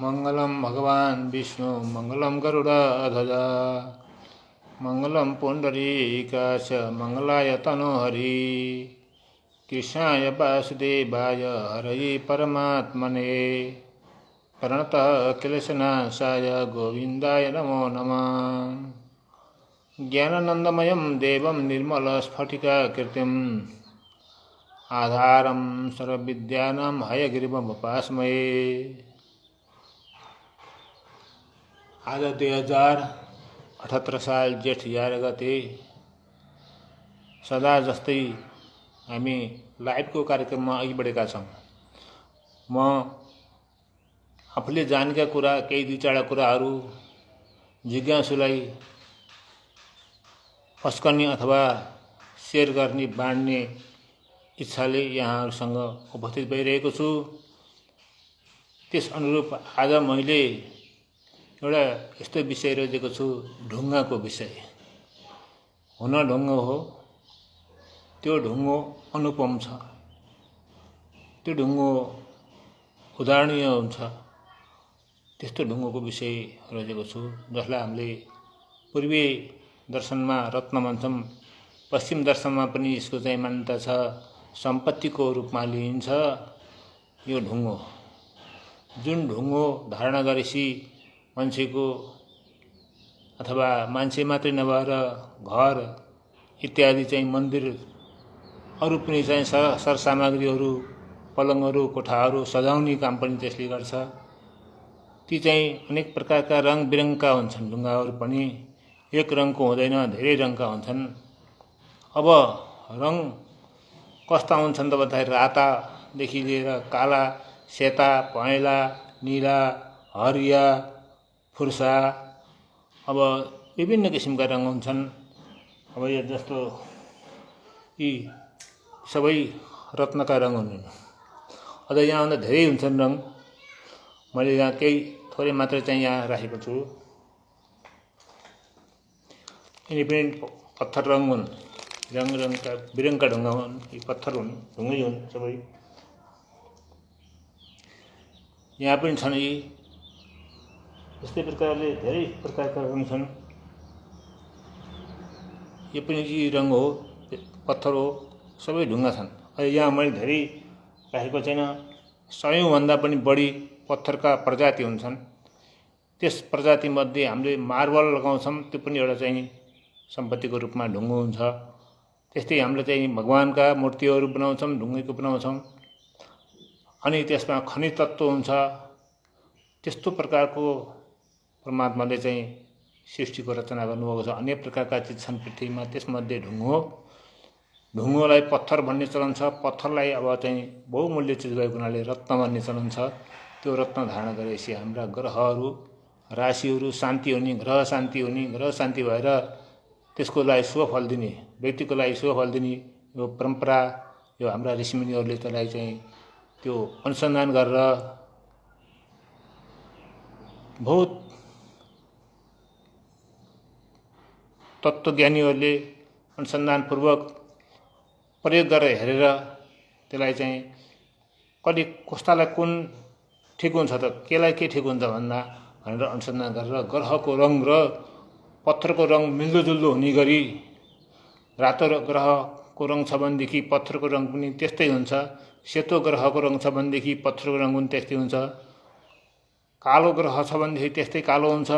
मङ्गलं भगवान् विष्णु मङ्गलं गरुडध्वज मङ्गलं पुण्डरीकाक्ष मङ्गलाय तनोहरि कृष्णाय वासुदेवाय हरये परमात्मने प्रणतः क्लेशनाशाय गोविन्दाय नमो नमः। ज्ञानानन्दमयं देवं निर्मलस्फटिकाकृतिम् आधारं सर्वविद्यानां हयग्रीवमुपास्महे। आज 2078 साल जेठ 11 गते सदा जस्तै हामी लाइभको कार्यक्रममा अघि बढेका छौँ। म आफूले जानेका कुरा केही दुई चारवटा कुराहरू जिज्ञासुलाई पस्कने अथवा सेयर गर्ने बाँड्ने इच्छाले यहाँहरूसँग उपस्थित भइरहेको छु। त्यस अनुरूप आज मैले एउटा यस्तो विषय रोजेको छु, ढुङ्गाको विषय। हुन ढुङ्गो हो, त्यो ढुङ्गो अनुपम छ, त्यो ढुङ्गो उदाहरणीय हुन्छ। त्यस्तो ढुङ्गोको विषय रोजेको छु जसलाई हामीले पूर्वीय दर्शनमा रत्न भन्छौँ, पश्चिम दर्शनमा पनि यसको चाहिँ मान्यता छ, सम्पत्तिको रूपमा लिइन्छ। यो ढुङ्गो, जुन ढुङ्गो धारणा गरेपछि मान्छेको अथवा मान्छे मात्रै नभएर घर इत्यादि चाहिँ मन्दिर अरू पनि चाहिँ सरसामग्रीहरू पलङहरू कोठाहरू सजाउने काम पनि त्यसले गर्छ। ती चाहिँ अनेक प्रकारका रङ बिरङका हुन्छन्। ढुङ्गाहरू पनि एक रङको हुँदैन, धेरै रङका हुन्छन्। अब रङ कस्ता हुन्छन् त भन्दाखेरि रातादेखि लिएर काला, सेता, पहेँला, नीला, हरिया, फुर्सा, अब विभिन्न किसिमका रङ हुन्छन्। अब यो जस्तो यी सबै रत्नका रङ हुन्। अझ यहाँभन्दा धेरै हुन्छन् रङ। मैले यहाँ केही थोरै मात्रै चाहिँ यहाँ राखेको छु। यिनी पनि पत्थर रङ हुन्, रङ रङका बिरङका ढुङ्गा हुन्। यी पत्थर हुन्, ढुङ्गै हुन् सबै। यहाँ पनि छन् यी यस्तै प्रकारले धेरै प्रकारका रङ छन्। यो पनि यी रङ हो, पत्थर हो, सबै ढुङ्गा छन्। यहाँ मैले धेरै राखेको छैन। 100भन्दा पनि बढी पत्थरका प्रजाति हुन्छन्। त्यस प्रजातिमध्ये हामीले मार्बल लगाउँछौँ, त्यो पनि एउटा चाहिँ सम्पत्तिको रूपमा ढुङ्गो हुन्छ। त्यस्तै हामीले चाहिँ भगवानका मूर्तिहरू बनाउँछौँ, ढुङ्गैको बनाउँछौँ। अनि त्यसमा खनिज तत्त्व हुन्छ। त्यस्तो प्रकारको परमात्माले चाहिँ सृष्टिको रचना गर्नुभएको छ। अनेक प्रकारका चिज छन् पृथ्वीमा, त्यसमध्ये ढुङ्गो। ढुङ्गोलाई पत्थर भन्ने चलन छ। पत्थरलाई अब चाहिँ बहुमूल्य चिज भएको हुनाले रत्न भन्ने चलन छ। त्यो रत्न धारण गरेपछि हाम्रा ग्रहहरू राशिहरू शान्ति हुने, ग्रह शान्ति हुने, ग्रह शान्ति भएर त्यसको लागि शुभ फल दिने, व्यक्तिको लागि शुभ फल दिने यो परम्परा, यो हाम्रा ऋषिमुनिहरूले त्यसलाई चाहिँ त्यो अनुसन्धान गरेर बहुत तत्त्वज्ञानीहरूले अनुसन्धानपूर्वक प्रयोग गरेर हेरेर त्यसलाई चाहिँ कति कस्तालाई कुन ठिक हुन्छ त, केलाई के ठिक हुन्छ भनेर अनुसन्धान गरेर ग्रहको रङ र पत्थरको रङ मिल्दोजुल्दो हुने गरी, रातो ग्रहको रङ छ भनेदेखि पत्थरको रङ पनि त्यस्तै हुन्छ। सेतो ग्रहको रङ छ भनेदेखि पत्थरको रङ पनि त्यस्तै हुन्छ। कालो ग्रह छ भनेदेखि त्यस्तै कालो हुन्छ।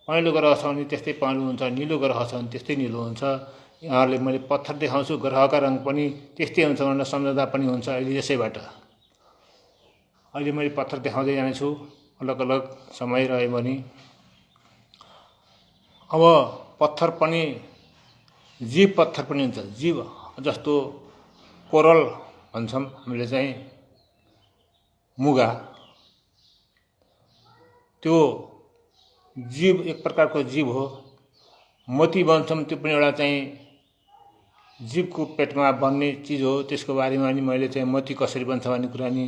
पहेँलो ग्रह छ भने त्यस्तै पहेँलो हुन्छ। निलो ग्रह छ भने त्यस्तै निलो हुन्छ। यहाँहरूले मैले पत्थर देखाउँछु, ग्रहका रङ पनि त्यस्तै हुन्छ भनेर सम्झँदा पनि हुन्छ। अहिले यसैबाट अहिले मैले पत्थर देखाउँदै जानेछु, अलग अलग समय रह्यो भने। अब पत्थर पनि जीव पत्थर पनि हुन्छ। जीव जस्तो कोरल भन्छौँ हामीले चाहिँ मुगा, त्यो जीव एक प्रकारको जीव हो। मोती भन्छौँ, त्यो पनि एउटा चाहिँ जीवको पेटमा बन्ने चिज हो। त्यसको बारेमा नि मैले चाहिँ मोती कसरी बन्छ भन्ने कुरा नि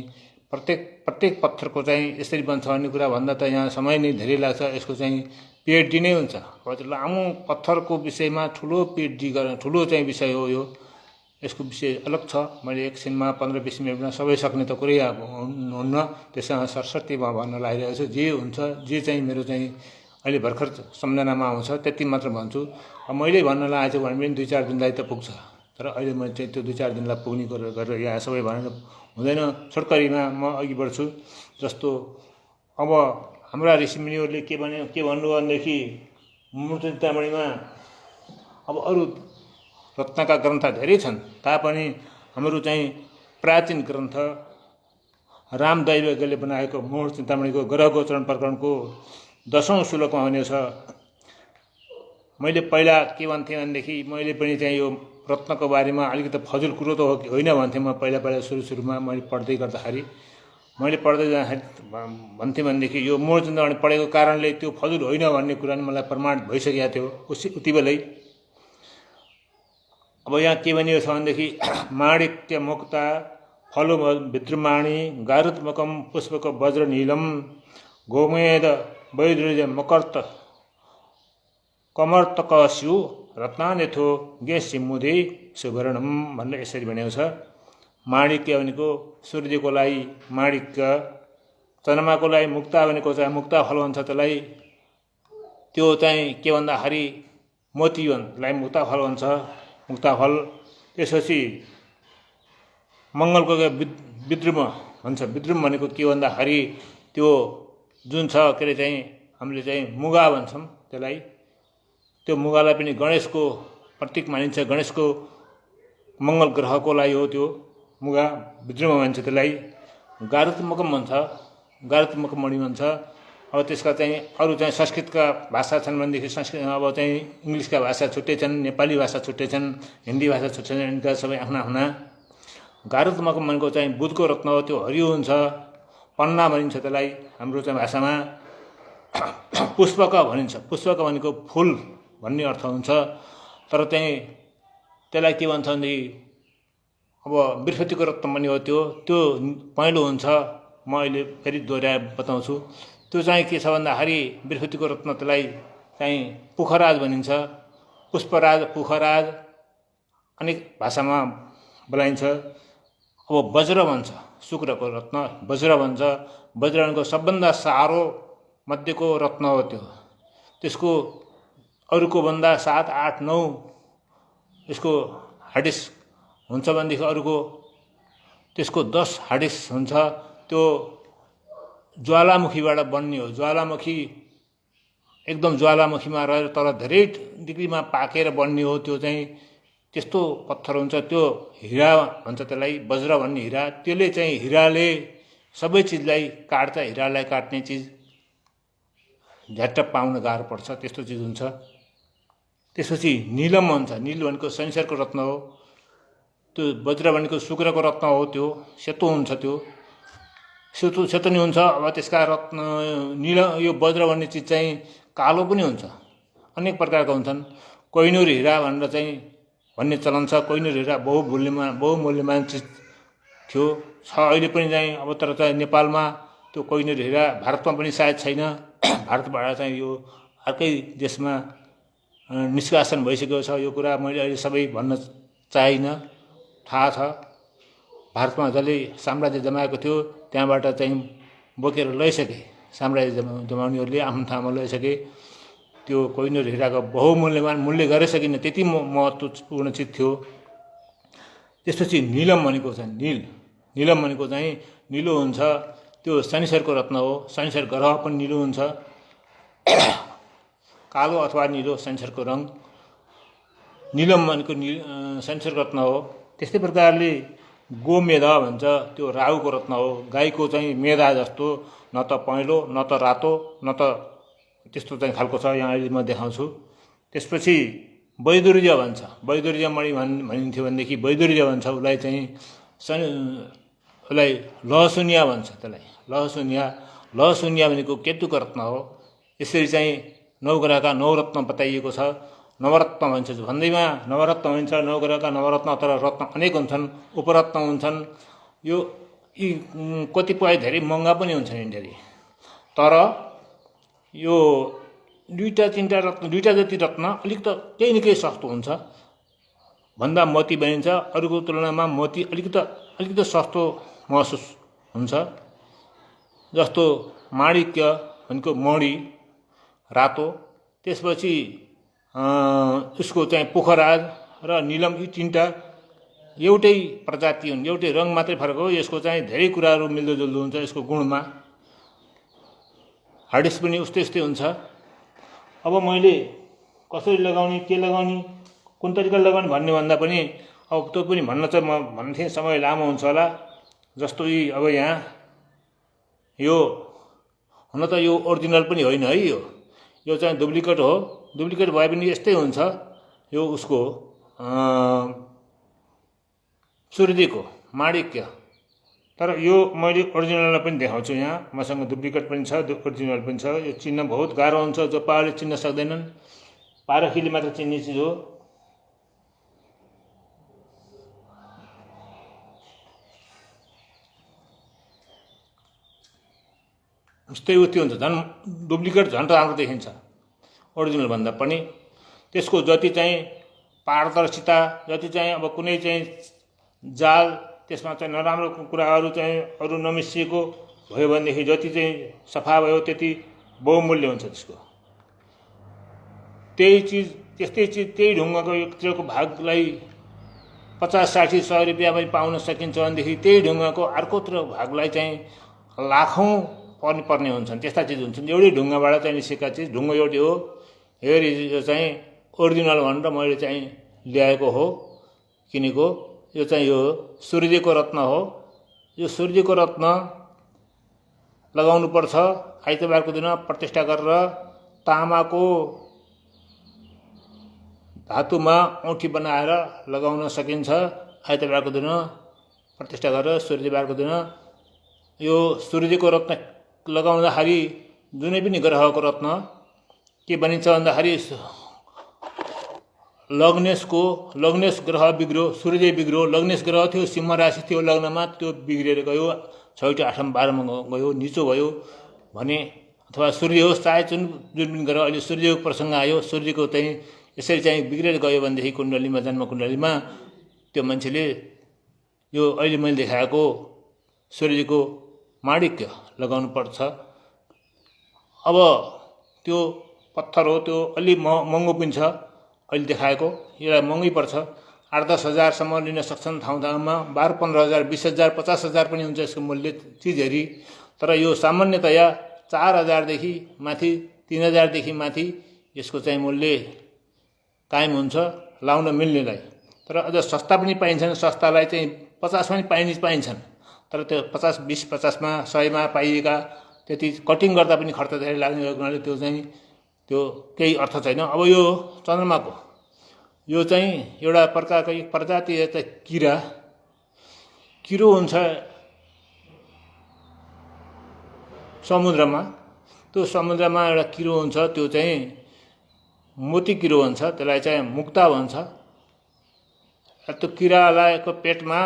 प्रत्येक पत्थरको चाहिँ यसरी बन्छ भन्ने कुरा भन्दा त यहाँ समय नै धेरै लाग्छ। यसको चाहिँ पिएचडी नै हुन्छ। लामो पत्थरको विषयमा ठुलो पिएचडी गर्ने ठुलो चाहिँ विषय हो यो। यसको विषय अलग छ। मैले एकछिनमा 15-20 मिनटमा सबै सक्ने त कुरै हुन्न, त्यसमा सरस्वती म भन्न लागिरहेको छु। जे हुन्छ, जे चाहिँ मेरो चाहिँ अहिले भर्खर सम्झनामा आउँछ त्यति मात्र भन्छु। मैले भन्न लागेको छु भने पनि 2-4 दिनलाई त पुग्छ, तर अहिले मैले चाहिँ त्यो 2-4 दिनलाई पुग्ने गरेर यहाँ सबै भनेर हुँदैन। छोटकरीमा म अघि बढ्छु। जस्तो अब हाम्रा ऋषिमुनिहरूले के भन्नुभयो भनेदेखि मूर्ति चिन्तामणिमा अब अरू रत्नका ग्रन्थ धेरै छन् तापनि हाम्रो चाहिँ प्राचीन ग्रन्थ रामदैवज्ञले बनाएको मूर्ति चिन्तामणिको ग्रह गोचरण प्रकरणको 10औं श्लोकमा भनेको छ। मैले पहिला के भन्थेँ भनेदेखि मैले पनि चाहिँ यो रत्नको बारेमा अलिकति फजुल कुरो त हो कि होइन भन्थेँ। म पहिला सुरुमा मैले पढ्दै गर्दाखेरि मैले पढ्दै जाँदाखेरि भन्थेँ भनेदेखि यो मूर्ति चिन्तामणि पढेको कारणले त्यो फजुल होइन भन्ने कुरा नि मलाई प्रमाण भइसकेको थियो उति बेलै। अब यहाँ के भनिएको छ भनेदेखि माणिक्य मुक्ता फलो विद्रुमाणी गारुत्मकम पुष्पक वज्र नीलम गोमेद वैदुर्य मकर्त कमर्तकस्यु रत्नानेथो गेसिमुदे सुवर्णम भनेर यसरी भनेको छ। माणिक्य भनेको सूर्यको लागि माणिक्य, चन्द्रमाको लागि मुक्ता भनेको चाहिँ मुक्ता फल भन्छ त्यसलाई। त्यो चाहिँ के भन्दाखेरि मोतीलाई मुक्ता फल भन्छ, मुक्ता फल। त्यसपछि मङ्गलको विद्रुम भन्छ। विद्रुम भनेको के भन्दाखेरि त्यो जुन छ के अरे चाहिँ हामीले चाहिँ मुगा भन्छौँ त्यसलाई। त्यो मुगालाई पनि गणेशको प्रतीक मानिन्छ। गणेशको मङ्गल ग्रहको लागि हो त्यो मुगा, विद्रुम भन्छ त्यसलाई। गारुत्मकम भन्छ, गारुत्मकम मणि भन्छ। अब त्यसका चाहिँ अरू चाहिँ संस्कृतका भाषा छन् भनेदेखि संस्कृत अब चाहिँ इङ्ग्लिसका भाषा छुट्टै छन्, नेपाली भाषा छुट्टै छन्, हिन्दी भाषा छुट्टै छन्, यिनका सबै आफ्ना आफ्ना। गारुत्मकम भनेको चाहिँ बुधको रत्न हो, त्यो हरियो हुन्छ, पन्ना भनिन्छ त्यसलाई हाम्रो चाहिँ भाषामा। पुष्पक भनिन्छ, पुष्पक भनेको फुल भन्ने अर्थ हुन्छ। तर चाहिँ त्यसलाई के भन्छ भनेदेखि अब बृहस्पतिको रत्न पनि हो त्यो पहेँलो हुन्छ। म अहिले फेरि दोहोऱ्याएर बताउँछु। त्यो चाहिँ के छ भन्दाखेरि बृहस्पतिको रत्न त्यसलाई चाहिँ पुखराज भनिन्छ, पुष्पराज, पुखराज अनेक भाषामा बोलाइन्छ। अब वज्र भन्छ, शुक्रको रत्न वज्र भन्छ। वज्र भनेको सबभन्दा साह्रो मध्येको रत्न हो त्यो। त्यसको अरूको भन्दा 7, 8, 9 यसको हार्डिस हुन्छ भनेदेखि अरूको त्यसको 10 हार्डिस हुन्छ। त्यो ज्वालामुखीबाट बन्ने हो। ज्वालामुखी एकदम ज्वालामुखीमा रहेर तर धेरै डिग्रीमा पाकेर बन्ने हो त्यो चाहिँ। त्यस्तो पत्थर हुन्छ त्यो। हिरा भन्छ त्यसलाई, वज्र भन्ने हिरा। त्यसले चाहिँ हिराले सबै चिजलाई काट्छ, हिरालाई काट्ने चिज झ्याट्ट पाउन गाह्रो पर्छ, त्यस्तो चिज हुन्छ। त्यसपछि नीलम भन्छ, नील भनेको शनिश्चरको रत्न हो। त्यो वज्र भनेको शुक्रको रत्न हो, त्यो सेतो हुन्छ, त्यो सेतो नि हुन्छ। अब त्यसका रत्न नील यो वज्र भन्ने चिज चाहिँ कालो पनि हुन्छ, अनेक प्रकारका हुन्छन्। कोहिनूर हिरा भनेर चाहिँ भन्ने चलन छ। कोहिनूर हिरा बहुमूल्यमान चिज थियो, छ अहिले पनि चाहिँ। अब तर चाहिँ नेपालमा त्यो कोहिनूर हिरा भारतमा पनि सायद छैन। भारतबाट चाहिँ यो अर्कै देशमा निष्कासन भइसकेको छ। यो कुरा मैले अहिले सबै भन्न चाहिनँ, थाहा छ। भारतमा जसले साम्राज्य जमाएको थियो त्यहाँबाट चाहिँ बोकेर लैसके, साम्राज्य जमाउनेहरूले आफ्नो ठाउँमा लैसके। त्यो कोहिनूर हिराको बहुमूल्यमान मूल्य गरेर सकिन, त्यति महत्त्वपूर्ण चिज थियो। त्यसपछि नीलम भनेको चाहिँ नीलम भनेको चाहिँ निलो हुन्छ। त्यो शनिश्चरको रत्न हो। शनिश्चर ग्रह पनि निलो हुन्छ, कालो अथवा निलो शनिश्चरको रङ। नीलम भनेको शनिश्चरको रत्न हो। त्यस्तै प्रकारले गोमेध भन्छ, त्यो राहुको रत्न हो। गाईको चाहिँ मेधा जस्तो, न त पहेँलो न त रातो न त त्यस्तो चाहिँ खालको छ। यहाँ अहिले म देखाउँछु। त्यसपछि वैदुर्य भन्छ, वैदुर्य मणि भनिन्थ्यो भनेदेखि वैदुर्य भन्छ उसलाई चाहिँ। उसलाई लहसुनिया भन्छ त्यसलाई, लहसुनिया भनेको केतुको रत्न हो। यसरी चाहिँ 9 ग्रहका 9 रत्न बताइएको छ। नवरत्न भन्छ भन्दैमा नवरत्न भन्छ, 9 ग्रहका नवरत्न। तर रत्न अनेक हुन्छन्, उपरत्न हुन्छन्। यो यी कतिपय धेरै महँगा पनि हुन्छन् यिनीहरू। तर यो 2-3 रत्न, 2 जति रत्न अलिक त केही न केही सस्तो हुन्छ। भन्दा मोती बनिन्छ। अरूको तुलनामा मोती अलिकति सस्तो महसुस हुन्छ। जस्तो माणिक्य भनेको मणि रातो, त्यसपछि उसको चाहिँ पोखराज र नीलम, यी तीनटा एउटै प्रजाति हुन्, एउटै रङ मात्रै फरक हो। यसको चाहिँ धेरै कुराहरू मिल्दोजुल्दो हुन्छ। यसको गुणमा हार्डिस पनि उस्तै हुन्छ। अब मैले कसरी लगाउने, के लगाउने, कुन तरिकाले लगाउने भन्ने भन्दा पनि अब त्यो पनि भन्न चाहिँ म भन्थे समय लामो हुन्छ होला। जस्तो अब यहाँ यो हुन त यो ओरिजिनल पनि होइन है, यो चाहिँ डुप्लिकेट हो। डुप्लिकेट भए पनि यस्तै हुन्छ। यो उसको सूर्यको माणिक्य, तर यो मैले ओरिजिनललाई पनि देखाउँछु। यहाँ मसँग डुप्लिकेट पनि छ, ओरिजिनल पनि छ। यो चिन्न बहुत गाह्रो हुन्छ, जो पाहाडले चिन्न सक्दैनन्। पारखीले मात्र चिन्ने चिज हो। यस्तै उति हुन्छ, झन् डुप्लिकेट झन् राम्रो देखिन्छ ओरिजिनल भन्दा पनि। त्यसको जति चाहिँ पारदर्शिता, जति चाहिँ अब कुनै चाहिँ जाल त्यसमा चाहिँ नराम्रो कुराहरू चाहिँ अरू नमिसिएको भयो भनेदेखि जति चाहिँ सफा भयो त्यति बहुमूल्य हुन्छ त्यसको। त्यस्तै चिज त्यही ढुङ्गाको एक किलोको भागलाई 50-60 100 रुपियाँमा पाउन सकिन्छ भनेदेखि त्यही ढुङ्गाको अर्कोतिर भागलाई चाहिँ लाखौँ पर्ने हुन्छन्। त्यस्ता चिज हुन्छन्। एउटै ढुङ्गाबाट चाहिँ निस्केका चिज, ढुङ्गा एउटै हो। हेरी यो चाहिँ ओरिजिनल भनेर मैले चाहिँ ल्याएको हो, किनेको। यो चाहिँ यो सूर्यको रत्न हो। यो सूर्यको रत्न लगाउनुपर्छ। आइतबारको दिन प्रतिष्ठा गरेर तामाको धातुमा औँठी बनाएर लगाउन सकिन्छ। आइतबारको दिन प्रतिष्ठा गरेर सूर्यबारको दिन यो सूर्यको रत्न लगाउँदाखेरि जुनै पनि ग्रहको रत्न के बनिन्छ भन्दाखेरि लग्नेश ग्रह बिग्रियो, सूर्य बिग्रियो। लग्नेश ग्रह थियो, सिंह राशि थियो लग्नमा, त्यो बिग्रेर गयो, 6 8 12मा गयो, निचो भयो भने, अथवा सूर्य होस् चाहे जुन पनि ग्रह, अहिले सूर्यको प्रसङ्ग आयो, सूर्यको चाहिँ यसरी चाहिँ बिग्रेर गयो भनेदेखि कुण्डलीमा, जन्म कुण्डलीमा त्यो मान्छेले यो अहिले मैले देखाएको सूर्यको माणिक्य लगाउनु पर्छ। अब त्यो पत्थर हो, त्यो अलि महँगो पनि छ। अहिले देखाएको यसलाई महँगै पर्छ। 8-10 हजारसम्म लिन सक्छन् ठाउँमा। 12-15 हजार, 20 हजार, 50 हजार पनि हुन्छ यसको मूल्य चिज हेरी। तर यो सामान्यतया 4 हजारदेखि माथि, 3 हजारदेखि माथि यसको चाहिँ मूल्य कायम हुन्छ लाउन मिल्नेलाई। तर अझ सस्ता पनि पाइन्छन्। सस्तालाई चाहिँ 50 पनि पाइन्छन्। तर त्यो 50, 20, 50मा, 100मा पाइएका त्यति कटिङ गर्दा पनि खर्च धेरै लाग्ने हुनाले त्यो चाहिँ त्यो केही अर्थ छैन। अब यो चन्द्रमाको यो चाहिँ एउटा प्रकारको एक प्रजाति चाहिँ किरो हुन्छ समुद्रमा। त्यो समुद्रमा एउटा किरो हुन्छ, त्यो चाहिँ मोती किरो भन्छ, त्यसलाई चाहिँ मुक्ता भन्छ। त्यो किरालाई को पेटमा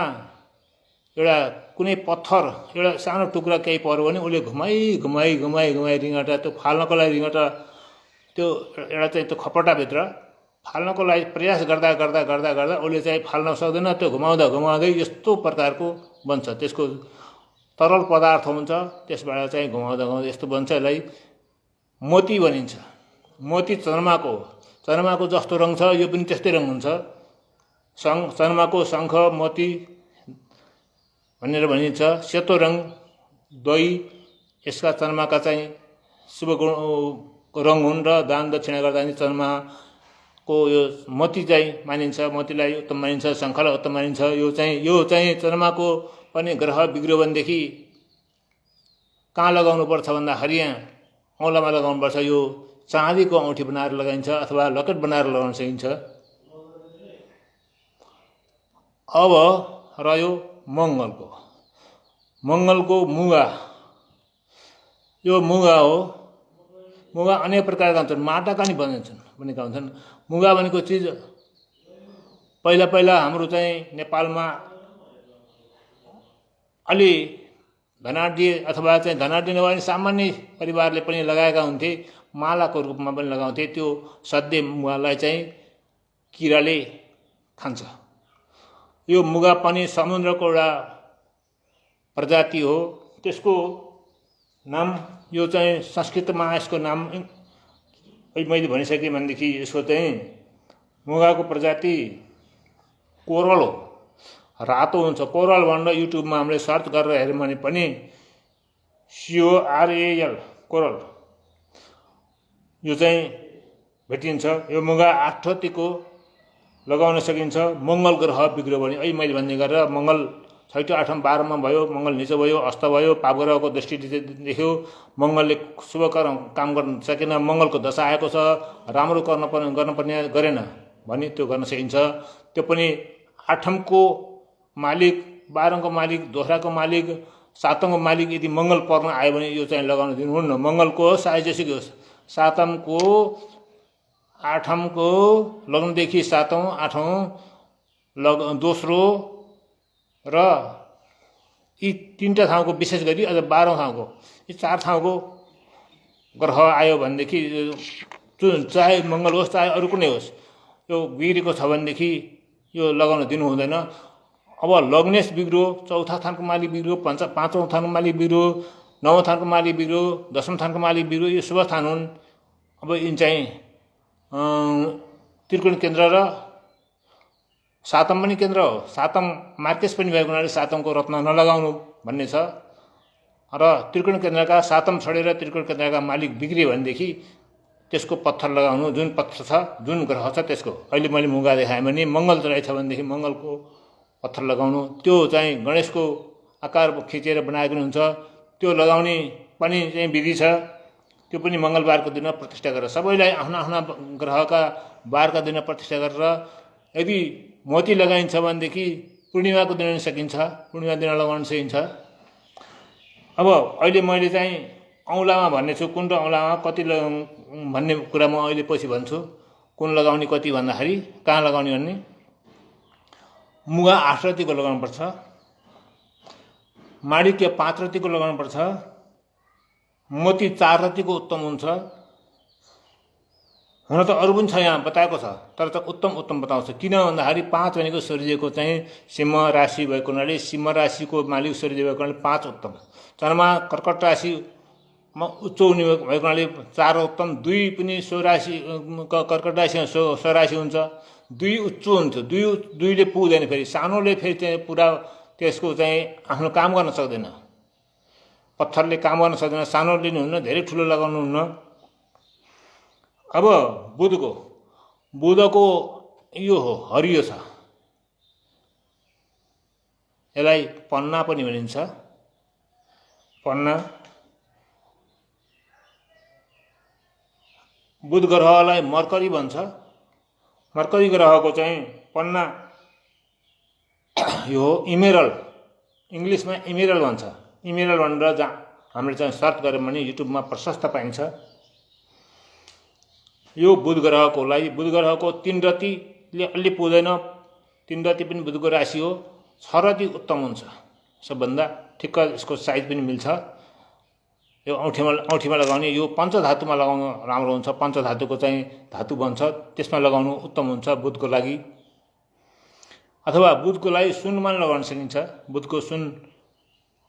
एउटा कुनै पत्थर, एउटा सानो टुक्रा केही पर्यो भने उसले घुमाई रिङ्गटा, त्यो फाल्नको लागि रिङ्गटा, त्यो एउटा चाहिँ त्यो खपटाभित्र फाल्नको लागि प्रयास गर्दा उसले चाहिँ फाल्न सक्दैन। त्यो घुमाउँदै यस्तो प्रकारको बन्छ। त्यसको तरल पदार्थ हुन्छ, त्यसबाट चाहिँ घुमाउँदा यस्तो बन्छ। यसलाई मोती भनिन्छ। मोती चन्द्रमाको जस्तो रङ छ, यो पनि त्यस्तै रङ हुन्छ। चन्द्रमाको शङ्ख मोती भनेर भनिन्छ। सेतो रङ दही यसका चन्द्रमाका चाहिँ शुभ गुण रङ हुन्। र दान दक्षिणा गर्दा पनि चन्द्रमाको यो मोती चाहिँ मानिन्छ, मोतीलाई उत्तम मानिन्छ, शङ्खलाई उत्तम मानिन्छ। यो चाहिँ चन्द्रमाको पनि ग्रह बिग्रियो भनेदेखि कहाँ लगाउनुपर्छ भन्दाखेरि यहाँ औँलामा लगाउनुपर्छ। यो चाँदीको औँठी बनाएर लगाइन्छ अथवा लकेट बनाएर लगाउन सकिन्छ। अब रह्यो मङ्गलको मुगा। यो मुगा हो। मुगा अनेक प्रकारका हुन्छन्, माटाका नि बनेका हुन्छन्। मुगा भनेको चिज पहिला हाम्रो चाहिँ नेपालमा अलि धनाढ्य अथवा चाहिँ धनाढ्य नभए सामान्य परिवारले पनि लगाएका हुन्थे। मालाको रूपमा पनि लगाउँथे। त्यो सधैँ मुगालाई चाहिँ किराले खान्छ। यो मुगा पनि समुद्रको एउटा प्रजाति हो। त्यसको नाम यो चाहिँ संस्कृतमा यसको नाम मैले भनिसकेँ भनेदेखि यसको चाहिँ मुगाको प्रजाति कोरल हो, रातो हुन्छ। कोरल भनेर युट्युबमा हामीले सर्च गरेर हेऱ्यौँ भने पनि CORAL कोरल यो चाहिँ भेटिन्छ। यो मुगा 8 रत्तीको लगाउन सकिन्छ। मङ्गल ग्रह बिग्रियो भने अहिले मैले भन्ने गरेर मङ्गल 6, 8, 12मा भयो, मङ्गल निचो भयो, अस्त भयो, पाप ग्रहको दृष्टि देख्यो, मङ्गलले शुभ काम गर्न सकेन, मङ्गलको दशा आएको छ, राम्रो गर्नुपर्ने गरेन भने त्यो गर्न सकिन्छ। त्यो पनि 8औँको मालिक, 12औँको मालिक, दोस्राको मालिक, 7औँको मालिक यदि मङ्गल पर्न आयो भने यो चाहिँ लगाउन दिनुहुन्न। मङ्गलको साइज जेसुकै होस्, 7औँको 8औँको लग्नदेखि 7औँ 8औँ दोस्रो र यी 3टा ठाउँको विशेष गरी अझ 12औँ ठाउँको यी 4 ठाउँको ग्रह आयो भनेदेखि चाहे मङ्गल होस् चाहे अरू कुनै होस् यो बिग्रेको छ भनेदेखि यो लगाउन दिनु हुँदैन। अब लग्नेश बिग्रियो, 4औँ थानको मालिक बिग्रियो, 5औँ थानको मालिक बिग्रियो, 9औँ थानको मालिक बिग्रियो, 10औँ थानको मालिक बिग्रियो, यो शुभ स्थान हुन्। अब यिन चाहिँ त्रिकोण केन्द्र र 7औँ पनि केन्द्र हो। 7औँ मार्केस पनि भएको हुनाले 7औँको रत्न नलगाउनु भन्ने छ। र त्रिकोण केन्द्रका 7औँ छोडेर त्रिकोण केन्द्रका मालिक बिग्रियो भनेदेखि त्यसको पत्थर लगाउनु, जुन पत्थर छ, जुन ग्रह छ त्यसको। अहिले मैले मुगा देखाएँ भने मङ्गल रहेछ भनेदेखि मङ्गलको पत्थर लगाउनु। त्यो चाहिँ गणेशको आकार खिचेर बनाएको हुन्छ, त्यो लगाउने पनि चाहिँ विधि छ। त्यो पनि मङ्गलबारको दिन प्रतिष्ठा गरेर सबैलाई आफ्ना आफ्ना ग्रहका बारका दिन प्रतिष्ठा गरेर यदि मोती लगाइन्छ भनेदेखि पूर्णिमाको दिन सकिन्छ, पूर्णिमा दिन लगाउन सकिन्छ। अब अहिले मैले चाहिँ औँलामा भन्ने छु, कुन र औँलामा कति भन्ने कुरा म अहिले पछि भन्छु। कुन लगाउने कति भन्दाखेरि कहाँ लगाउने भन्ने, मुगा 8 रत्तीको लगाउनुपर्छ, माणिक्य 5 रत्तीको लगाउनुपर्छ, मोती 4 रत्तीको उत्तम हुन्छ। हुन त अरू पनि छ यहाँ बताएको छ, तर त उत्तम बताउँछ। किन भन्दाखेरि 5 भनेको सूर्यको चाहिँ सिंह राशि भएको हुनाले, सिंह राशिको मालिक सूर्य भएको हुनाले 5 उत्तम। चन्द्रमा कर्कट राशिमा उच्च हुने भएको हुनाले 4 उत्तम। 2 पनि सो राशि कर्कट राशिमा सो राशि हुन्छ, 2 उच्च हुन्थ्यो। 2ले पुग्दैन, फेरि सानोले फेरि चाहिँ पुरा त्यसको चाहिँ आफ्नो काम गर्न सक्दैन, पत्थरले काम गर्न सक्दैन, सानोले नि हुन्न, धेरै ठुलो लगाउनु हुन्न। अब बुधको यो हो हरियो छ, यसलाई पन्ना पनि भनिन्छ। पन्ना बुध ग्रहलाई मर्करी भन्छ। मर्करी ग्रहको चाहिँ पन्ना यो इमेरल, इङ्ग्लिसमा इमेरल भन्छ। इमेरल भनेर जहाँ हामीले चाहिँ सर्च गऱ्यौँ भने युट्युबमा प्रशस्त पाइन्छ। यो बुध ग्रहको लागि, बुध ग्रहको 3 रत्तीले अलि पुग्दैन, 3 रत्ती पनि बुधको राशि हो। 6 रत्ती उत्तम हुन्छ सबभन्दा ठिक्क, यसको साइज पनि मिल्छ। यो औँठीमा लगाउने, यो पञ्चधातुमा लगाउनु राम्रो हुन्छ। पञ्चधातुको चाहिँ धातु बन्छ, त्यसमा लगाउनु उत्तम हुन्छ बुधको लागि। अथवा बुधको लागि सुनमा लगाउन सकिन्छ। बुधको सुन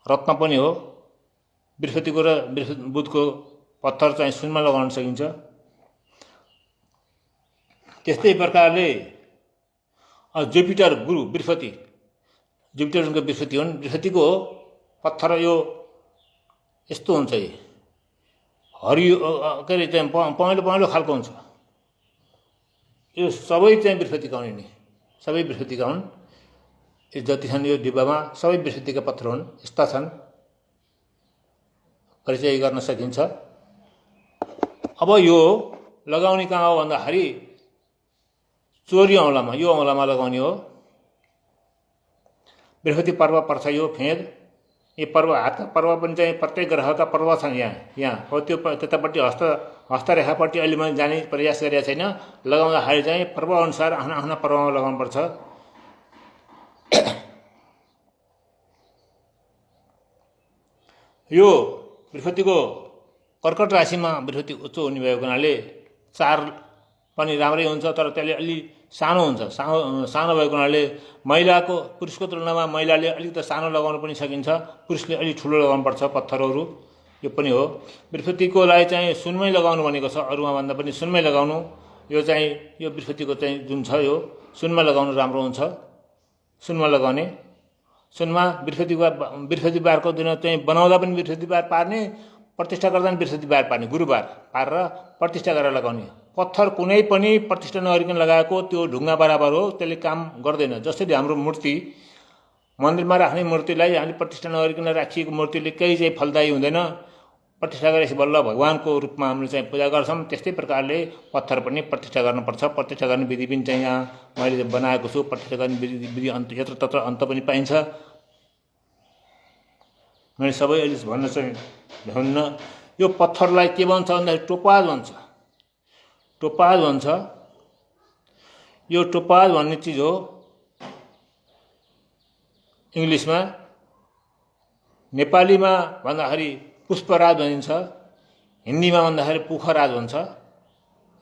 रत्न पनि हो। बृहस्पतिको र बुधको पत्थर चाहिँ सुनमा लगाउन सकिन्छ। त्यस्तै प्रकारले जुपिटर गुरु बृहस्पति, जुपिटर उनको बृहस्पति हुन्। बृहस्पतिको पत्थर यो यस्तो हुन्छ, हरियो के अरे चाहिँ पहेँलो खालको हुन्छ। यो सबै चाहिँ बृहस्पतिका हुन्, सबै बृहस्पतिका हुन्। यो जति छन् यो डिब्बामा सबै बृहस्पतिका पत्थर हुन्। यस्ता छन्, परिचय गर्न सकिन्छ। अब यो लगाउने कहाँ हो भन्दाखेरि चोरी औँलामा, यो औँलामा लगाउने हो। बृहस्पति पर्व पर्छ यो फेद। यो पर्व हातका पर्व पनि चाहिँ प्रत्येक ग्रहका पर्व छन् यहाँ हो। त्यो त्यतापट्टि हस्तरेखापट्टि अहिले मैले जाने प्रयास गरेको छैन। लगाउँदाखेरि चाहिँ पर्व अनुसार आफ्ना आफ्ना पर्वमा लगाउनुपर्छ। यो बृहस्पतिको कर्कट राशिमा बृहस्पति उच्च हुने भएको हुनाले 4 पनि राम्रै हुन्छ, तर त्यसले अलि सानो हुन्छ। सानो भएको हुनाले महिलाको पुरुषको तुलनामा महिलाले अलिकति सानो लगाउन पनि सकिन्छ, पुरुषले अलिक ठुलो लगाउनुपर्छ पत्थरहरू। यो पनि हो। बृहस्पतिकोलाई चाहिँ सुनमै लगाउनु भनेको छ, अरूमा भन्दा पनि सुनमै लगाउनु। यो चाहिँ यो बृहस्पतिको चाहिँ जुन छ यो सुनमा लगाउनु राम्रो हुन्छ। सुनमा लगाउने, सुनमा बृहस्पतिबारको दिन चाहिँ बनाउँदा पनि बृहस्पतिबार पार्ने, प्रतिष्ठा गर्दा पनि बृहस्पतिबार पार्ने, गुरुबार पारेर प्रतिष्ठा गरेर लगाउने। पत्थर कुनै पनि प्रतिष्ठा नगरिकन लगाएको त्यो ढुङ्गा बराबर हो, त्यसले काम गर्दैन। जसरी हाम्रो मूर्ति मन्दिरमा राख्ने मूर्तिलाई हामीले प्रतिष्ठा नगरिकन राखिएको मूर्तिले केही चाहिँ फलदायी हुँदैन। प्रतिष्ठा गरेपछि बल्ल भगवानको रूपमा हामीले चाहिँ पूजा गर्छौँ। त्यस्तै प्रकारले पत्थर पनि प्रतिष्ठा गर्नुपर्छ। प्रतिष्ठा गर्ने विधि पनि चाहिँ यहाँ मैले बनाएको छु। प्रतिष्ठा गर्ने विधि अन्त यत्र तत्र अन्त पनि पाइन्छ। मैले सबै अहिले भन्न चाहिँ भन्न। यो पत्थरलाई के भन्छ भन्दाखेरि टोपाज भन्छ। टोपाज भन्छ। यो टोपाज भन्ने चिज हो इङ्ग्लिसमा। नेपालीमा भन्दाखेरि पुष्पराज भनिन्छ, हिन्दीमा भन्दाखेरि पुखराज भन्छ।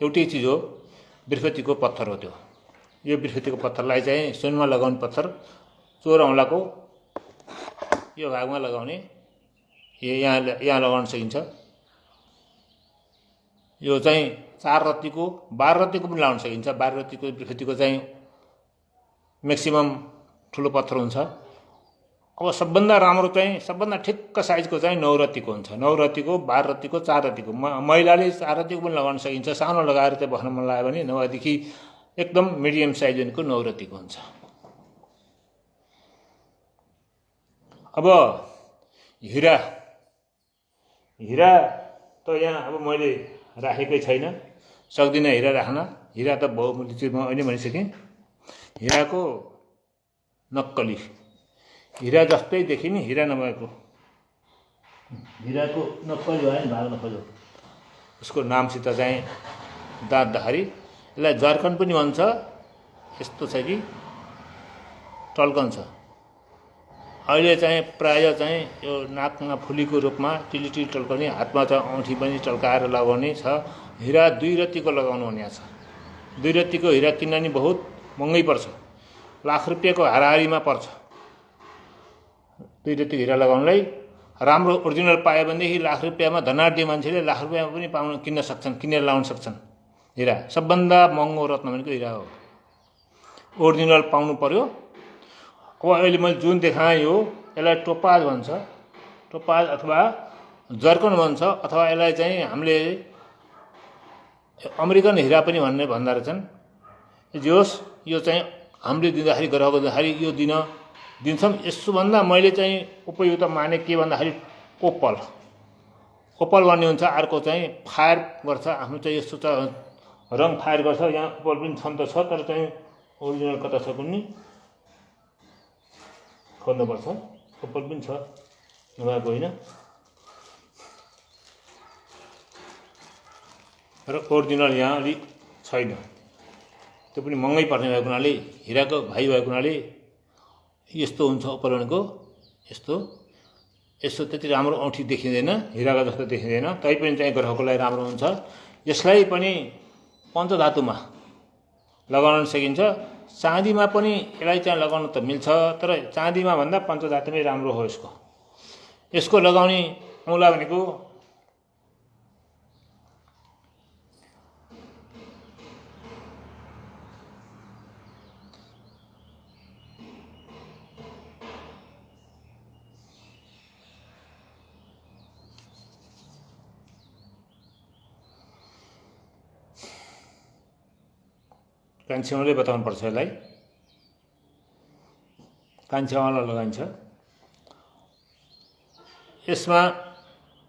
एउटै चिज हो, बृहस्पतिको पत्थर हो त्यो। यो बृहस्पतिको पत्थरलाई चाहिँ सुनमा लगाउने पत्थर, चोर औँलाको यो भागमा लगाउने, यहाँ लगाउन सकिन्छ। यो चाहिँ 4 रत्तीको 12 रत्तीको पनि लगाउन सकिन्छ। 12 रत्तीको बृहस्पतिको चाहिँ म्याक्सिमम ठुलो पत्थर हुन्छ। अब सबभन्दा राम्रो चाहिँ सबभन्दा ठिक्क साइजको चाहिँ 9 रत्तीको हुन्छ। 9 रत्तीको 12 रत्तीको 4 रत्तीको महिलाले 4 रत्तीको पनि लगाउन सकिन्छ। सानो लगाएर चाहिँ बस्न मन लाग्यो भने, नभएदेखि एकदम मिडियम साइज भनेको 9 रत्तीको हुन्छ। अब हिरा त यहाँ अब मैले राखेकै छैन, सक्दिनँ हिरा राख्न। हिरा त बहुमूल्य चिज म अहिले भनिसकेँ। हिराको नक्कली, हिरा जस्तै देखिने हिरा नभएको हिराको नक्कली भयो नि, भाग नखोजो। उसको नामसित चाहिँ दाँच्दाखेरि यसलाई जर्कन पनि भन्छ। यस्तो छ कि टल्कन्छ। अहिले चाहिँ प्राय चाहिँ यो नाकमा फुलीको रूपमा टिलिटिली टल्कने, हातमा चाहिँ औँठी पनि टल्काएर लगाउने छ। हिरा 2 रत्तीको लगाउनु भनेको छ। 2 रत्तीको हिरा किन्न नि बहुत महँगै पर्छ, लाख रुपियाँको हाराहारीमा पर्छ। 2 रत्तीको हिरा लगाउनलाई राम्रो ओरिजिनल पायो भनेदेखि लाख रुपियाँमा धनाढ्य मान्छेले लाख रुपियाँमा पनि किन्न सक्छन्, किनेर लगाउन सक्छन्। हिरा सबभन्दा महँगो रत्न भनेको हिरा हो। ओरिजिनल पाउनु पर्यो। अब अहिले मैले जुन देखाएँ यो, यसलाई टोपाज भन्छ, टोपाज अथवा जर्कन भन्छ, अथवा यसलाई चाहिँ हामीले अमेरिकन हिरा पनि भन्दा रहेछन्। जे होस्, यो चाहिँ हामीले दिँदाखेरि ग्रहको दिँदाखेरि यो दिन्छौँ। यसोभन्दा मैले चाहिँ उपयुक्त माने के भन्दाखेरि ओपल भन्ने हुन्छ। अर्को चाहिँ फायर गर्छ, आफ्नो चाहिँ यस्तो छ रङ फायर गर्छ। यहाँ ओपल पनि छन् त छ, तर चाहिँ ओरिजिनल कता छ कुन्नी खोज्नुपर्छ। ओपल पनि छ, नभएको होइन। र ओरिजिनल यहाँ अलिक छैन, त्यो पनि महँगै पर्ने भएको हुनाले, हिराको भाइ भएको हुनाले यस्तो हुन्छ। ओपल भनेको यस्तो त्यति राम्रो औँठी देखिँदैन, हिराको जस्तो देखिँदैन। तैपनि चाहिँ ग्रहको लागि राम्रो हुन्छ। यसलाई पनि पञ्चधातुमा लगाउन सकिन्छ। चाँदीमा पनि यसलाई चाहिँ लगाउन त मिल्छ, तर चाँदीमा भन्दा पञ्चधातुमै राम्रो हो। यसको लगाउने औँला भनेको कान्छी औँलै बताउनुपर्छ। यसलाई कान्छी औँला लगाइन्छ। यसमा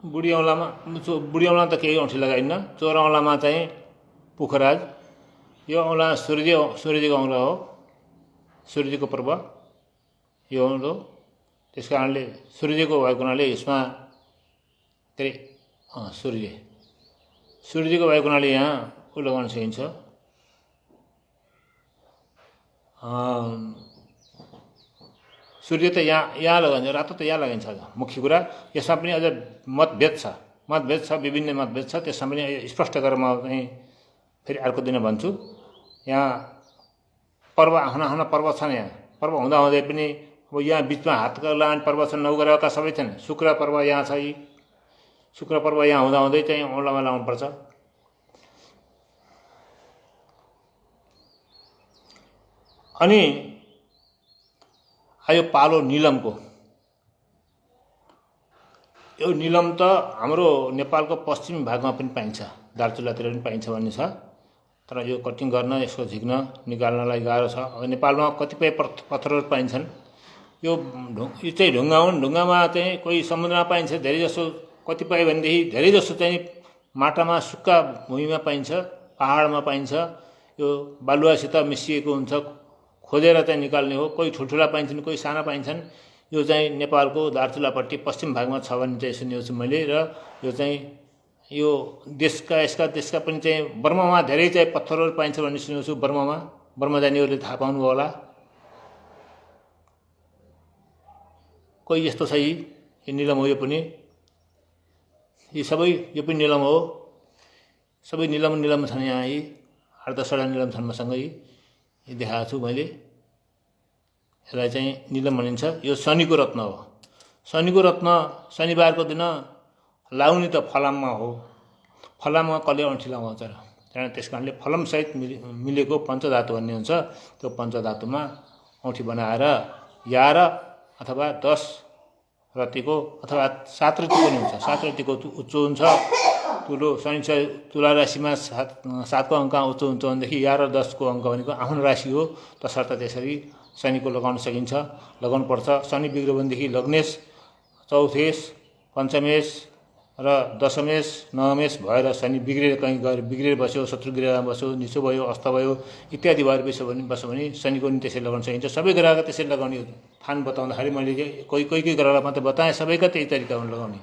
बुढी औँलामा त केही औँठी लगाइन्न। चोर औँलामा चाहिँ पुखराज। यो औँला सूर्यजीको औँला हो, सूर्यजीको पर्व यो औँलो। त्यस कारणले सूर्यजीको भएको हुनाले यसमा के अरे सूर्यजीको भएको हुनाले यहाँ लगाउन सकिन्छ। सूर्य त यहाँ लगाइन्छ, रातो त यहाँ लगाइन्छ। मुख्य कुरा यसमा पनि अझ मतभेद छ, विभिन्न मतभेद छ। त्यसमा पनि स्पष्ट गरेर म चाहिँ फेरि अर्को दिन भन्छु। यहाँ पर्व आफ्ना पर्व छन्। यहाँ पर्व हुँदाहुँदै पनि अब यहाँ बिचमा हातका लान पर्व छन्, नवग्रहका सबै छन्। शुक्र पर्व यहाँ छ, यी शुक्र पर्व यहाँ हुँदाहुँदै चाहिँ औँलामा लाउनुपर्छ। अनि आयो पालो निलमको। यो निलम त हाम्रो नेपालको पश्चिमी भागमा पनि पाइन्छ, दार्चुलातिर पनि पाइन्छ भन्ने छ। तर यो कटिङ गर्न, यसको झिक्न निकाल्नलाई गाह्रो छ। अब नेपालमा कतिपय पत्थरहरू पाइन्छन्। यो चाहिँ ढुङ्गा हुन्। ढुङ्गामा चाहिँ कोही समुद्रमा पाइन्छ धेरै जसो, कतिपय भनेदेखि धेरै जसो चाहिँ माटामा, सुक्खा भूमिमा पाइन्छ, पहाडमा पाइन्छ। यो बालुवासित मिसिएको हुन्छ, खोजेर चाहिँ निकाल्ने हो। कोही ठुल्ठुला पाइन्छन्, कोही साना पाइन्छन्। यो चाहिँ नेपालको दार्चुलापट्टि पश्चिम भागमा छ भन्ने चाहिँ सुनेको छु मैले। र यो चाहिँ यो यसका देशका पनि चाहिँ बर्मामा धेरै चाहिँ पत्थरहरू पाइन्छ भन्ने सुनेको छु। बर्मा जानेहरूले थाहा पाउनुभयो होला। कोही यस्तो छ, यो निलम हो। यो पनि यी सबै यो पनि निलम हो। सबै निलम छन् यहाँ। यी 8-10वटा निलम छन् मसँग। यी देखाएको छु मैले। यसलाई चाहिँ निलम भनिन्छ। यो शनिको रत्न हो। शनिको रत्न शनिबारको दिन लाउने त फलाममा हो। फलाममा कसले औँठी लगाउँछ र? त्यस कारणले फलमसहित मिलेको पञ्चधातु भन्ने हुन्छ। त्यो पञ्चधातुमा औँठी बनाएर 11 अथवा 10 रतिको अथवा 7 रतिको पनि हुन्छ। 7 रतिको उच्च हुन्छ। तुलो शनिचर तुला राशिमा 7को अङ्क उच्च हुन्छ भनेदेखि 11 र 10को अङ्क भनेको आफ्नो राशि हो। तसर्थ त्यसरी शनिको लगाउन सकिन्छ, लगाउनुपर्छ। शनि बिग्रियो भनेदेखि लग्नेश, चौथेश, पञ्चमेश र दशमेश, नवमेश भएर शनि बिग्रेर कहीँ गएर बिग्रेर बस्यो, शत्रुगृहमा बस्यो, निचो भयो, अस्त भयो इत्यादि भएर बस्यो भने शनिको नि त्यसरी लगाउन सकिन्छ। सबै ग्रहका त्यसरी लगाउने थान बताउँदाखेरि मैले कोही ग्रहलाई मात्रै बताएँ, सबैका त्यही तरिकामा लगाउने।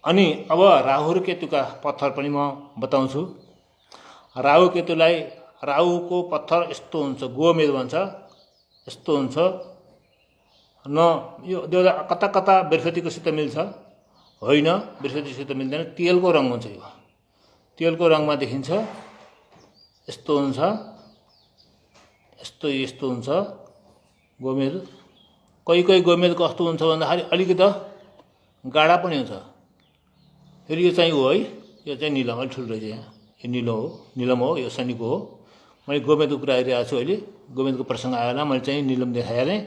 अनि अब राहु र केतुका पत्थर पनि म बताउँछु। राहु केतुलाई, राहुको पत्थर यस्तो हुन्छ, गोमेद भन्छ। यस्तो हुन्छ न, यो देउदा कता कता बृहस्पतिकोसित मिल्छ, होइन बृहस्पतिसित मिल्दैन। तेलको रङ हुन्छ। यो तेलको रङमा देखिन्छ। यस्तो हुन्छ, यस्तो हुन्छ गोमेद। कोही गोमेद कस्तो हुन्छ भन्दाखेरि अलिकति गाढा पनि हुन्छ। फेरि यो चाहिँ हो है, यो चाहिँ निलम, अलिक ठुलो रहेछ। यहाँ यो निलम हो, यो शनिको हो। मैले गोमेदको कुरा गरिरहेको छु अहिले। गोमेदको प्रसङ्ग आयो होला, मैले चाहिँ निलम देखाइहालेँ।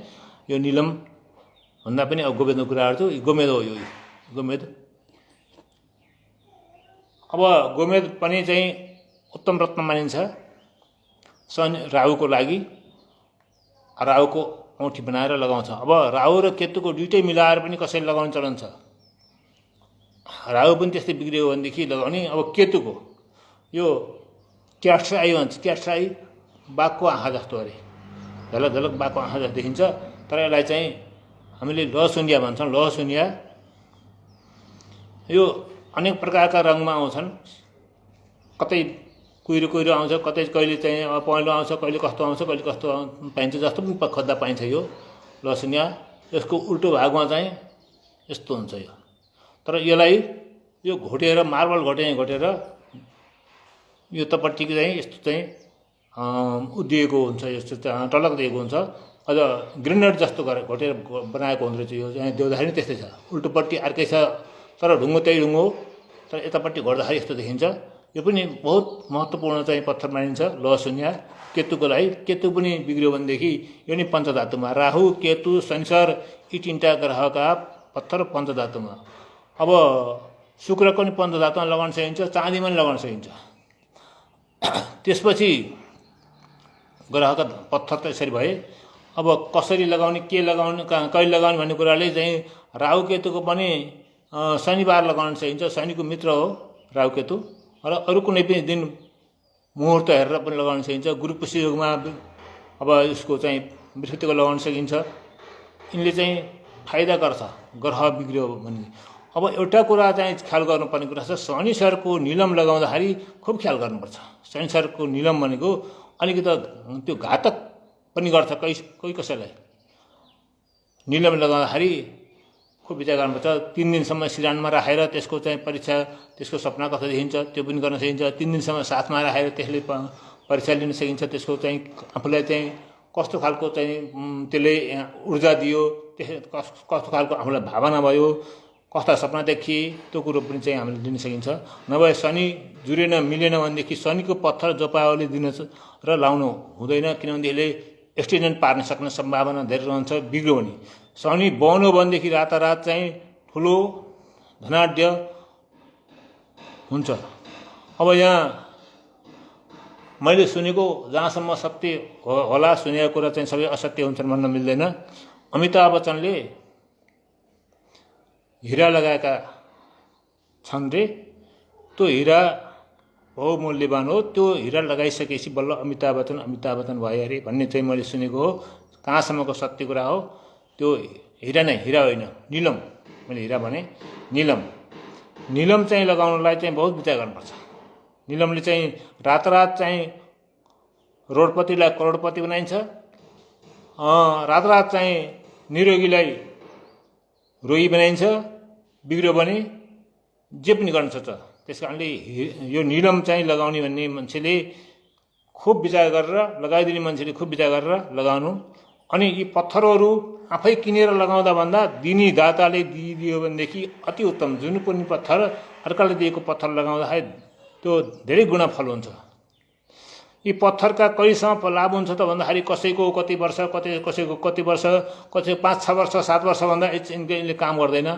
यो निलम भन्दा पनि अब गोमेदको कुरा गर्छु। गोमेद हो, यो गोमेद। अब गोमेद पनि चाहिँ उत्तम रत्न मानिन्छ शनि राहुको लागि। राहुको औँठी बनाएर लगाउँछ। अब राहु र केतुको दुइटै मिलाएर पनि कसैले लगाउने चलन छ। राहु पनि त्यस्तै बिग्रियो भनेदेखि लगाउने। अब केतुको यो क्याट्राई भन्छ। क्याट्राई बाघको आँखा जस्तो अरे, झलक झलक बाघको आँखा जस्तो देखिन्छ। तर यसलाई चाहिँ हामीले लहसुनिया भन्छौँ। लहसुनिया यो अनेक प्रकारका रङमा आउँछन्। कतै कुहिरो आउँछ, कहिले चाहिँ पहेँलो आउँछ, कहिले कस्तो आउँछ, कहिले कस्तो पाइन्छ। जस्तो पनि खोज्दा पाइन्छ यो लहसुनिया। यसको उल्टो भागमा चाहिँ यस्तो हुन्छ यो। तर यसलाई यो घोटेर, मार्बल घोटेर यो तपट्टिको चाहिँ यस्तो चाहिँ उदिएको हुन्छ, यस्तो टलक दिएको हुन्छ। अझ ग्रेनेड जस्तो गरेर घोटेर बनाएको हुँदो रहेछ। यो चाहिँ देउदाखेरि त्यस्तै छ। उल्टोपट्टि अर्कै छ, तर ढुङ्गो त्यही ढुङ्गो हो। तर यतापट्टि घोर्दाखेरि यस्तो देखिन्छ। यो पनि बहुत महत्त्वपूर्ण चाहिँ पत्थर मानिन्छ लहसुनिया केतुको लागि। केतु पनि बिग्रियो भनेदेखि यो नि पञ्चधातुमा। राहु, केतु, शनिचर यी 3टा ग्रहका पत्थर पञ्चधातुमा। अब शुक्रको नि पञ्चधातुमा लगाउन सकिन्छ, चाँदीमा पनि लगाउन सकिन्छ। त्यसपछि ग्रहका पत्थर त यसरी भए। अब कसरी लगाउने, के लगाउने, कहिले लगाउने भन्ने कुराले चाहिँ राहु केतुको पनि शनिबार लगाउन सकिन्छ। शनिको मित्र हो राहु केतु। र अरू कुनै पनि दिन मुहुर्त हेरेर पनि लगाउन सकिन्छ। गुरु पुष्य योगमा अब यसको चाहिँ बृहस्पतिको लगाउन सकिन्छ। यिनले चाहिँ फाइदा गर्छ ग्रह बिग्रियो भने। अब एउटा कुरा चाहिँ ख्याल गर्नुपर्ने कुरा छ, शनिचरको निलम लगाउँदाखेरि खुब ख्याल गर्नुपर्छ। शनिचरको निलम भनेको अलिकति त्यो घातक पनि गर्छ कोही कसैलाई। निलम लगाउँदाखेरि खुब विचार गर्नुपर्छ। 3 दिनसम्म सिरानमा राखेर त्यसको चाहिँ परीक्षा, त्यसको सपना कथा देखिन्छ त्यो पनि गर्न सकिन्छ। 3 दिनसम्म साथमा राखेर त्यसले परीक्षा लिन सकिन्छ, त्यसको चाहिँ आफूलाई चाहिँ कस्तो खालको चाहिँ त्यसले ऊर्जा दियो, कस्तो खालको आफूलाई भावना भयो, कस्ता सपना देखिए, त्यो कुरो पनि चाहिँ हामीले लिन सकिन्छ। नभए शनि जुरेन मिलेन भनेदेखि शनिको पत्थर जोपाओले दिन र लाउनु हुँदैन, किनभनेदेखिले एक्सिडेन्ट पार्न सक्ने सम्भावना धेरै रहन्छ, बिग्रो भने। शनि बन्यो भनेदेखि रातारात चाहिँ ठुलो धनाढ्य हुन्छ। अब यहाँ मैले सुनेको, जहाँसम्म सत्य होला, सुनेको कुरा चाहिँ सबै असत्य हुन्छन् भन्न मिल्दैन। अमिताभ बच्चनले हिरा लगाएका छन् रे, त्यो हिरा बहुमूल्यवान हो, त्यो हिरा लगाइसकेपछि बल्ल अमिताभ बच्चन भयो अरे भन्ने चाहिँ मैले सुनेको हो। कहाँसम्मको सत्य कुरा हो त्यो? हिरा नै, हिरा होइन, निलम, मैले हिरा भने निलम चाहिँ लगाउनलाई चाहिँ बहुत विचार गर्नुपर्छ। निलमले चाहिँ रातारात चाहिँ रोडपतिलाई करोडपति बनाइन्छ, रातारात चाहिँ निरोगीलाई रोगी बनाइन्छ, बिग्रियो भने जे पनि गर्न सक्छ। त्यस कारणले यो निलम चाहिँ लगाउने भन्ने मान्छेले खुब विचार गरेर, लगाइदिने मान्छेले खुब विचार गरेर लगाउनु। अनि यी पत्थरहरू आफै किनेर लगाउँदा भन्दा दिने दाताले दिइदियो भनेदेखि अति उत्तम। जुन पनि पत्थर अर्काले दिएको पत्थर लगाउँदाखेरि त्यो धेरै गुणा फल हुन्छ। यी पत्थरका कहिलेसम्म लाभ हुन्छ त भन्दाखेरि कसैको कति वर्ष, कसैको कति वर्ष, कसैको 5-6 वर्ष 7 वर्ष भन्दा यिनले काम गर्दैन।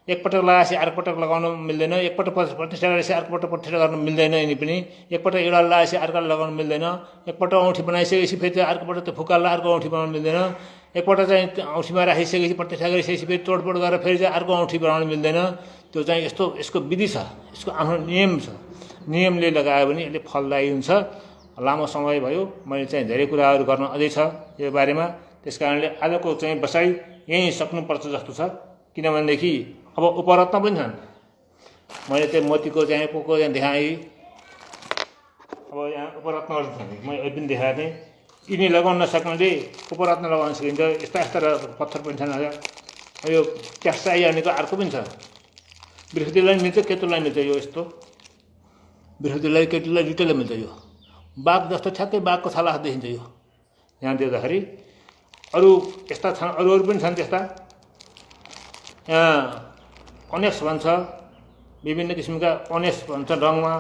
एकपटक लगाएपछि अर्कोपटक लगाउन मिल्दैन, एकपटक प्रतिष्ठा गरेपछि अर्कोपटक प्रतिष्ठा गर्न मिल्दैन। यिनी पनि एकपटक एउटा लगाएपछि अर्काले लगाउन मिल्दैन, एकपटक औँठी बनाइसकेपछि फेरि अर्कोपटक त्यो फुकाल्ला अर्को औँठी बनाउन मिल्दैन, एकपटक चाहिँ औँठीमा राखिसकेपछि प्रतिष्ठा गरिसकेपछि फेरि तोडफोड गरेर फेरि चाहिँ अर्को औँठी बनाउन मिल्दैन। त्यो चाहिँ यसको विधि छ, यसको आफ्नो नियम छ। नियमले लगायो भने यसले फलदायी हुन्छ। लामो समय भयो, मैले चाहिँ धेरै कुराहरू गर्न अझै छ यो बारेमा। त्यस कारणले आजको चाहिँ बसाइ यहीँ सक्नुपर्छ जस्तो छ। किनभनेदेखि अब उपरत्न पनि छन्। मैले चाहिँ मोतीको चाहिँ पोको चाहिँ देखाएँ। अब यहाँ उपरत्नहरू छन्, मैले अहिले पनि देखाएको थिएँ। यिनी लगाउन नसक्नेले उपरत्न लगाउन सकिन्छ। यस्ता पत्थर पनि छन्। यो क्यास्टाई भनेको अर्को पनि छ। बृहस्पतिलाई मिल्छ, केतुलाई मिल्छ। यो यस्तो बृहस्पतिलाई, केतुलाई दुईटैलाई मिल्छ। यो बाघ जस्तो ठ्याक्कै बाघको छाला देखिन्छ। यो यहाँ देख्दाखेरि अरू यस्ता छन्, अरू पनि छन् त्यस्ता। यहाँ अनेस भन्छ, विभिन्न किसिमका अनेस भन्छ। रङमा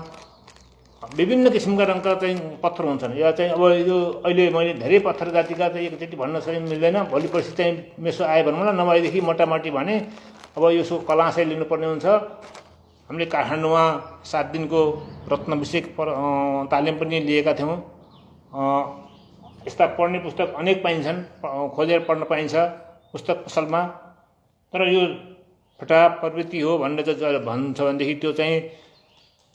विभिन्न किसिमका रङका चाहिँ पत्थर हुन्छन्। या चाहिँ अब यो अहिले मैले धेरै पत्थर जातिका चाहिँ एकचोटि भन्न चाहिँ मिल्दैन। भोलि पर्सि चाहिँ मेसो आयो भनौँ न, नभएदेखि मोटामोटी भने अब यसो कलासै लिनुपर्ने हुन्छ। हामीले काठमाडौँमा 7 दिनको रत्नाभिषेक तालिम पनि लिएका थियौँ। यस्ता पढ्ने पुस्तक अनेक पाइन्छन्, खोजेर पढ्न पाइन्छ पुस्तक पसलमा। तर यो फटा प्रवृत्ति हो भनेर चाहिँ भन्छ भनेदेखि त्यो चाहिँ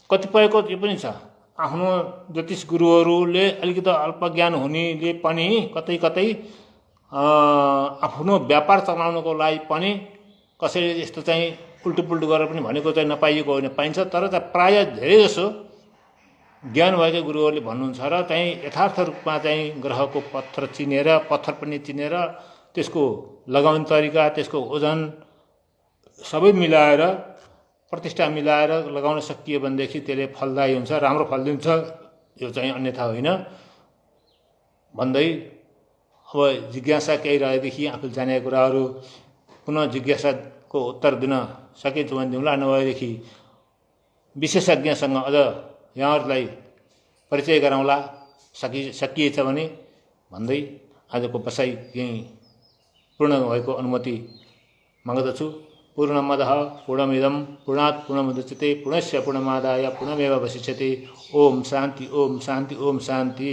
कतिपयको त्यो पनि छ। आफ्नो ज्योतिष गुरुहरूले अलिकति अल्पज्ञान हुनेले पनि कतै कतै आफ्नो व्यापार चलाउनको लागि पनि कसैले यस्तो चाहिँ उल्टुपुल्टु गरेर पनि भनेको चाहिँ नपाइएको होइन, पाइन्छ। तर चाहिँ प्रायः धेरै जसो ज्ञान भएका गुरुहरूले भन्नुहुन्छ र चाहिँ यथार्थ रूपमा चाहिँ ग्रहको पत्थर चिनेर, पत्थर पनि चिनेर, त्यसको लगाउने तरिका, त्यसको ओजन सबै मिलाएर, प्रतिष्ठा मिलाएर लगाउन सकियो भनेदेखि त्यसले फलदायी हुन्छ, राम्रो फल दिन्छ। यो चाहिँ अन्यथा होइन भन्दै अब जिज्ञासा केही रहेदेखि आफूले जानेका कुराहरू पुनः जिज्ञासाको उत्तर दिन सकिन्छ भने दिउँला, नभएदेखि विशेषज्ञसँग अझ यहाँहरूलाई परिचय गराउँला सकिएछ भने भन्दै आजको बसाइ यहीँ पूर्ण भएको अनुमति माग्दछु। पूर्णमदः पूर्णमिदं पूर्णात् पूर्णमुदच्यते पूर्णस्य पूर्णमादाय पूर्णमेवावशिष्यते। ओम शान्ति, ओम शान्ति, ओम शान्ति।